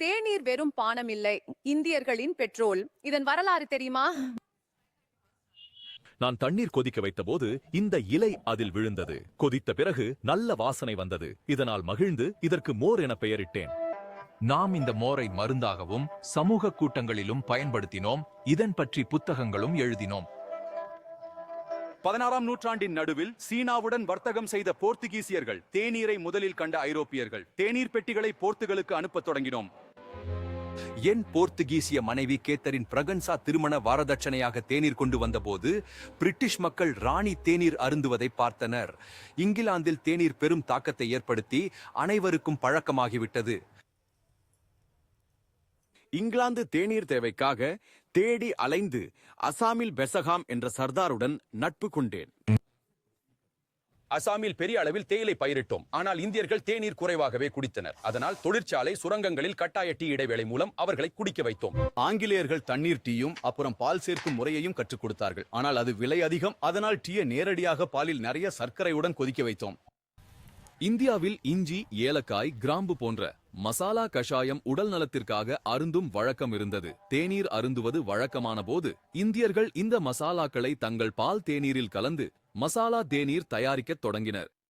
தேநீர் வெறும் பானம் இல்லை, இந்தியர்களின் பெட்ரோல். இதன் வரலாறு தெரியுமா? நான் தண்ணீர் கொதிக்க வைத்தபோது இந்த இலை அதில் விழுந்தது. கொதித்த பிறகு நல்ல வாசனை வந்தது. இதனால் மகிழ்ந்து இதற்கு மோர் என பெயரிட்டேன். நாம் இந்த மோரை மருந்தாகவும் சமூக கூட்டங்களிலும் பயன்படுத்தினோம். இதன் பற்றி புத்தகங்களும் எழுதினோம். 16ஆம் நூற்றாண்டின் நடுவில் சீனாவுடன் வர்த்தகம் செய்த போர்த்துகீசியர்கள் தேநீரை முதலில் கண்ட ஐரோப்பியர்கள் தேநீர் பெட்டிகளை போர்த்துகலுக்கு அனுப்பத் தொடங்கினோம். என் போர்த்துகீசிய மனைவி கேத்தரின் பிரகன்சா திருமண வரதட்சணையாக தேநீர் கொண்டு வந்தபோது பிரிட்டிஷ் மக்கள் ராணி தேநீர் அருந்துவதை பார்த்தனர். இங்கிலாந்தில் தேநீர் பெரும் தாக்கத்தை ஏற்படுத்தி அனைவருக்கும் பழக்கமாகிவிட்டது. இங்கிலாந்து தேநீர் தேவைக்காக தேடி அலைந்து அசாமில் பெசகாம் என்ற சர்தாருடன் நட்பு கொண்டேன். அசாமில் பெரிய அளவில் தேயிலை பயிரிட்டோம். ஆனால் இந்தியர்கள் தேநீர் குறைவாகவே குடித்தனர். அதனால் தொழிற்சாலை சுரங்கங்களில் கட்டாய டீ இடைவேளை மூலம் அவர்களை குடிக்க வைத்தோம். ஆங்கிலேயர்கள் தண்ணீர் டீயும் அப்புறம் பால் சேர்க்கும் முறையையும் கற்றுக் கொடுத்தார்கள். ஆனால் அது விலை அதிகம். அதனால் டீயை நேரடியாக பாலில் நிறைய சர்க்கரையுடன் கொதிக்க வைத்தோம். இந்தியாவில் இஞ்சி, ஏலக்காய், கிராம்பு போன்ற மசாலா கஷாயம் உடல் நலத்திற்காக அருந்தும் வழக்கம் இருந்தது. தேநீர் அருந்துவது வழக்கமான போது இந்தியர்கள் இந்த மசாலாக்களை தங்கள் பால் தேநீரில் கலந்து மசாலா தேநீர் தயாரிக்கத் தொடங்கினர்.